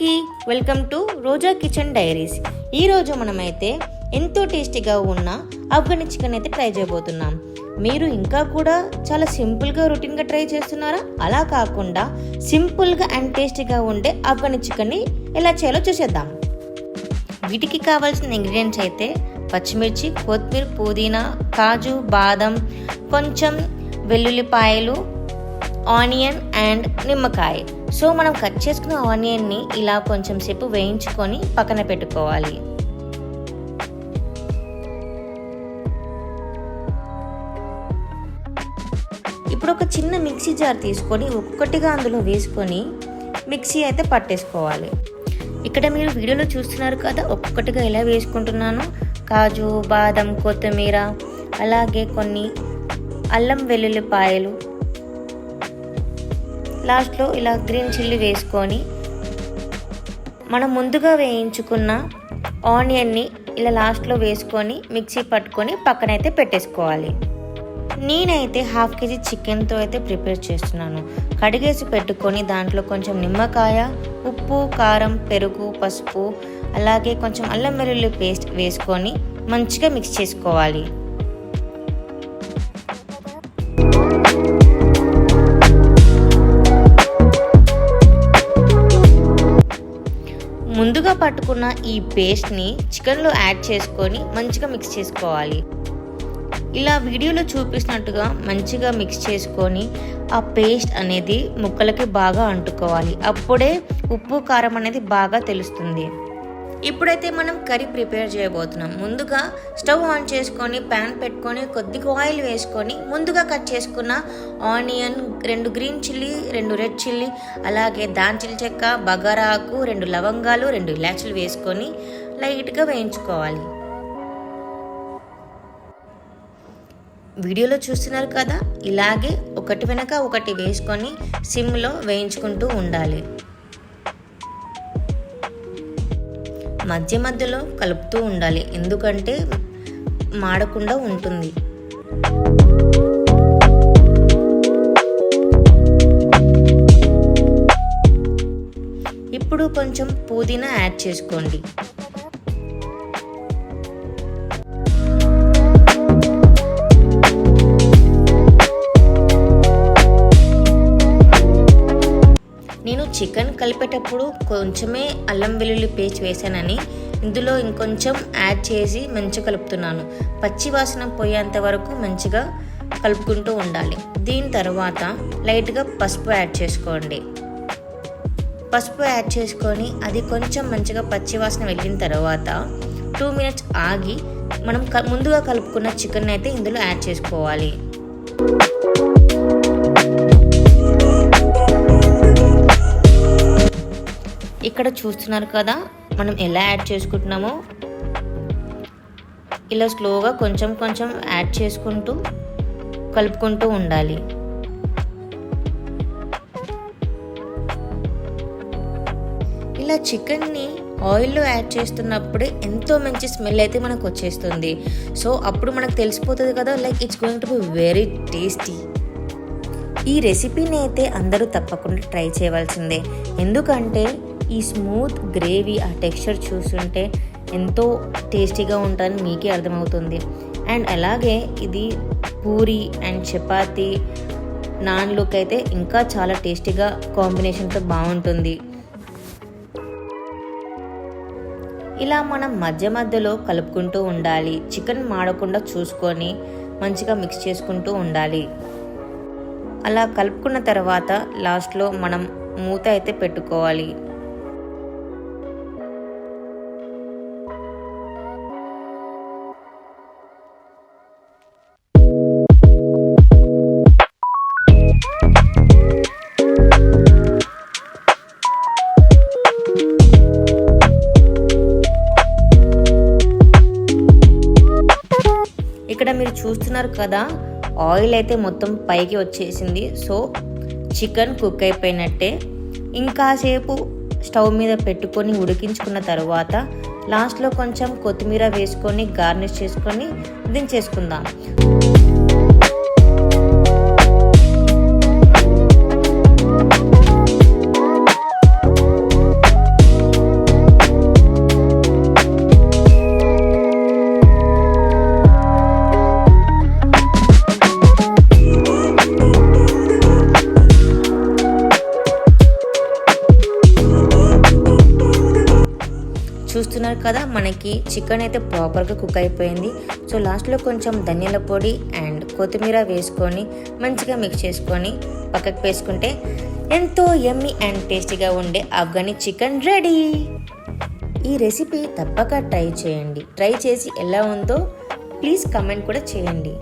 అందరికీ welcome to Roja kitchen diaries. ఈరోజు మనమైతే ఎంతో టేస్టీగా ఉన్న ఆఫ్ఘనీ చికెన్ అయితే ట్రై చేయబోతున్నాం. మీరు ఇంకా కూడా చాలా సింపుల్గా రొటీన్గా ట్రై చేస్తున్నారా? అలా కాకుండా సింపుల్గా అండ్ టేస్టీగా ఉండే ఆఫ్ఘనీ చికెన్ని ఎలా చేయాలో చూసేద్దాం. వీటికి కావాల్సిన ఇంగ్రీడియంట్స్ అయితే పచ్చిమిర్చి, కొత్తిమీర, పుదీనా, కాజు, బాదం, కొంచెం వెల్లుల్లిపాయలు, ఆనియన్ అండ్ నిమ్మకాయ. సో మనం కట్ చేసుకున్న ఆనియన్ని ఇలా కొంచెం సేపు వేయించుకొని పక్కన పెట్టుకోవాలి. ఇప్పుడు ఒక చిన్న మిక్సీ జార్ తీసుకొని ఒక్కొక్కటిగా అందులో వేసుకొని మిక్సీ అయితే పట్టేసుకోవాలి. ఇక్కడ మీరు వీడియోలో చూస్తున్నారు కదా, ఒక్కొక్కటిగా ఎలా వేసుకుంటున్నాను. కాజు, బాదం, కొత్తిమీర, అలాగే కొన్ని అల్లం వెల్లుల్లిపాయలు, లాస్ట్లో ఇలా గ్రీన్ చిల్లీ వేసుకొని మనం ముందుగా వేయించుకున్న ఆనియన్ని ఇలా లాస్ట్లో వేసుకొని మిక్సీ పట్టుకొని పక్కనైతే పెట్టేసుకోవాలి. నేనైతే 1/2 kg చికెన్తో అయితే ప్రిపేర్ చేస్తున్నాను. కడిగేసి పెట్టుకొని దాంట్లో కొంచెం నిమ్మకాయ, ఉప్పు, కారం, పెరుగు, పసుపు, అలాగే కొంచెం అల్లం వెల్లుల్లి పేస్ట్ వేసుకొని మంచిగా మిక్స్ చేసుకోవాలి. ముందుగా పట్టుకున్న ఈ పేస్ట్ని చికెన్లో యాడ్ చేసుకొని మంచిగా మిక్స్ చేసుకోవాలి. ఇలా వీడియోలో చూపిస్తున్నట్టుగా మంచిగా మిక్స్ చేసుకొని ఆ పేస్ట్ అనేది ముక్కలకి బాగా అంటుకోవాలి. అప్పుడే ఉప్పు, కారం అనేది బాగా తెలుస్తుంది. ఇప్పుడైతే మనం కర్రీ ప్రిపేర్ చేయబోతున్నాం. ముందుగా స్టవ్ ఆన్ చేసుకొని ప్యాన్ పెట్టుకొని కొద్దిగా ఆయిల్ వేసుకొని ముందుగా కట్ చేసుకున్న onion, 2 green chilli, 2 red chilli, అలాగే దాల్చిన చెక్క, బగారాకు, 2 లవంగాలు, 2 ఇలాచీలు వేసుకొని లైట్గా వేయించుకోవాలి. వీడియోలో చూస్తున్నారు కదా, ఇలాగే ఒకటి వెనక ఒకటి వేసుకొని సిమ్లో వేయించుకుంటూ ఉండాలి. మధ్య మధ్యలో కలుపుతూ ఉండాలి, ఎందుకంటే మాడకుండా ఉంటుంది. ఇప్పుడు కొంచెం పుదీనా యాడ్ చేసుకోండి. నేను చికెన్ కలిపేటప్పుడు కొంచెమే అల్లం వెల్లుల్లి పేస్ట్ వేసానని ఇందులో ఇంకొంచెం యాడ్ చేసి మంచిగా కలుపుతున్నాను. పచ్చి వాసన పోయేంత వరకు మంచిగా కలుపుకుంటూ ఉండాలి. దీని తర్వాత లైట్గా పసుపు యాడ్ చేసుకోండి. పసుపు యాడ్ చేసుకొని అది కొంచెం మంచిగా పచ్చి వాసన వెళ్ళిన తర్వాత 2 minutes ఆగి మనం ముందుగా కలుపుకున్న చికెన్ అయితే ఇందులో యాడ్ చేసుకోవాలి. ఇక్కడ చూస్తున్నారు కదా, మనం ఎలా యాడ్ చేసుకుంటున్నామో ఇలా స్లోగా కొంచెం కొంచెం యాడ్ చేసుకుంటూ కలుపుకుంటూ ఉండాలి. ఇలా చికెన్ని ఆయిల్లో యాడ్ చేస్తున్నప్పుడే ఎంతో మంచి స్మెల్ అయితే మనకు వచ్చేస్తుంది. సో అప్పుడు మనకు తెలిసిపోతుంది కదా, like it's going to be very tasty. ఈ రెసిపీని అయితే అందరూ తప్పకుండా ట్రై చేయవలసిందే, ఎందుకంటే ఈ స్మూత్ గ్రేవీ, ఆ టెక్స్చర్ చూస్తుంటే ఎంతో టేస్టీగా ఉంటుందని మీకే అర్థమవుతుంది. అండ్ అలాగే ఇది పూరి అండ్ చపాతీ, నాన్లోకి అయితే ఇంకా చాలా టేస్టీగా కాంబినేషన్తో బాగుంటుంది. ఇలా మనం మధ్య మధ్యలో కలుపుకుంటూ ఉండాలి. చికెన్ మాడకుండా చూసుకొని మంచిగా మిక్స్ చేసుకుంటూ ఉండాలి. అలా కలుపుకున్న తర్వాత లాస్ట్లో మనం మూత అయితే పెట్టుకోవాలి. ఇక్కడ మీరు చూస్తున్నారు కదా, ఆయిల్ అయితే మొత్తం పైకి వచ్చేసింది. సో చికెన్ కుక్ అయిపోయినట్టే. ఇంకాసేపు స్టవ్ మీద పెట్టుకొని ఉడికించుకున్న తర్వాత లాస్ట్లో కొంచెం కొత్తిమీర వేసుకొని గార్నిష్ చేసుకొని దించేసుకుందాం. చూస్తున్నారు కదా, మనకి చికెన్ అయితే ప్రాపర్గా కుక్ అయిపోయింది. సో లాస్ట్లో కొంచెం ధనియాల పొడి అండ్ కొత్తిమీర వేసుకొని మంచిగా మిక్స్ చేసుకొని పక్కకు వేసుకుంటే ఎంతో యమ్మీ అండ్ టేస్టీగా ఉండే ఆఫ్ఘనీ చికెన్ రెడీ. ఈ రెసిపీ తప్పక ట్రై చేయండి. ట్రై చేసి ఎలా ఉందో ప్లీజ్ కమెంట్ కూడా చేయండి.